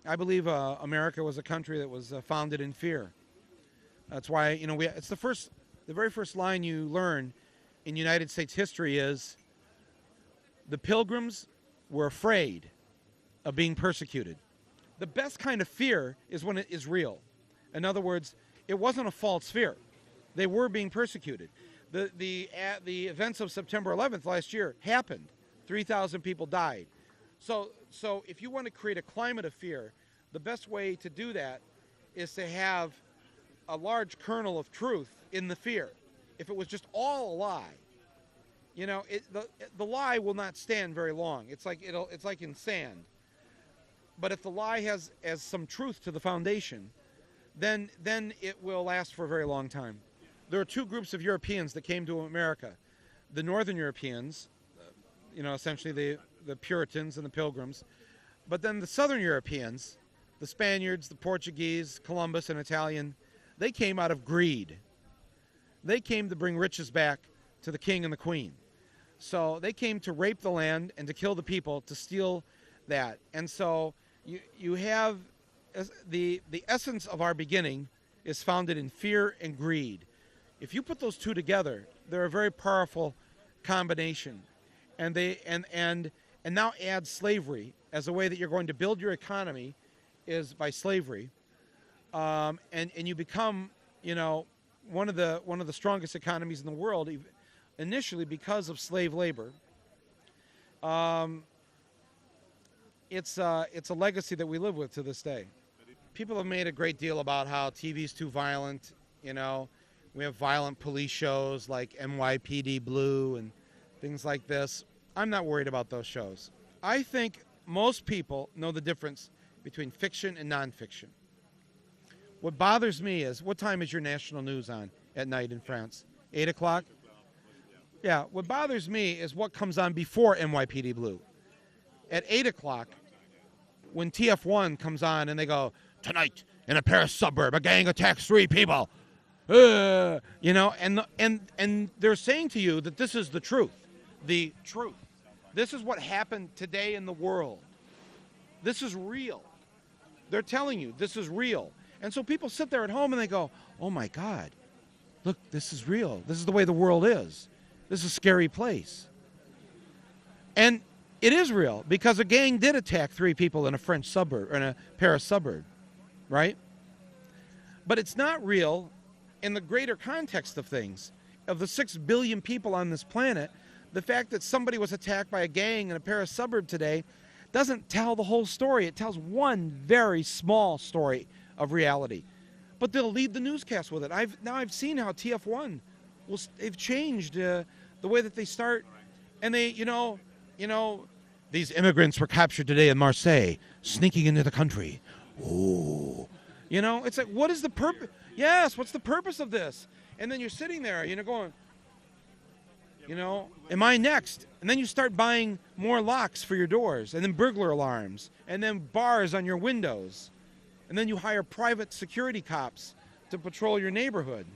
I believe America was a country that was founded in fear. That's why, it's the very first line you learn in United States history is the Pilgrims were afraid of being persecuted. The best kind of fear is when it is real. In other words, it wasn't a false fear. They were being persecuted. The events of September 11th last year happened. 3,000 people died. So if you want to create a climate of fear, the best way to do that is to have a large kernel of truth in the fear. If it was just all a lie, the lie will not stand very long. It's like in sand. But if the lie has some truth to the foundation, then it will last for a very long time. There are two groups of Europeans that came to America. The Northern Europeans, essentially the Puritans and the Pilgrims, but then the Southern Europeans, the Spaniards, the Portuguese, Columbus, and Italian, they came out of greed. They came to bring riches back to the king and the queen. So they came to rape the land and to kill the people, to steal that. And so you have the essence of our beginning is founded in fear and greed. If you put those two together, they're a very powerful combination. And now add slavery as a way that you're going to build your economy is by slavery. And you become, one of the strongest economies in the world, initially because of slave labor. It's a legacy that we live with to this day. People have made a great deal about how TV's too violent. We have violent police shows like NYPD Blue and things like this. I'm not worried about those shows. I think most people know the difference between fiction and nonfiction. What bothers me is, what time is your national news on at night in France? 8 o'clock? Yeah, what bothers me is what comes on before NYPD Blue. At 8 o'clock, when TF1 comes on and they go, tonight in a Paris suburb, a gang attacks 3 people. And they're saying to you that this is the truth. The truth. This is what happened today in the world. This is real. They're telling you this is real. And so people sit there at home and they go, oh my God, look, this is real. This is the way the world is. This is a scary place. And it is real because a gang did attack 3 people in a French suburb, in a Paris suburb, right? But it's not real in the greater context of things. Of the 6 billion people on this planet, the fact that somebody was attacked by a gang in a Paris suburb today doesn't tell the whole story. It tells one very small story of reality. But they'll lead the newscast with it. I've seen how TF1 they've changed the way that they start, and they, these immigrants were captured today in Marseille, sneaking into the country. Ooh, it's like, what is the purpose? Yes, what's the purpose of this? And then you're sitting there, going, am I next? And then you start buying more locks for your doors, and then burglar alarms, and then bars on your windows. And then you hire private security cops to patrol your neighborhood.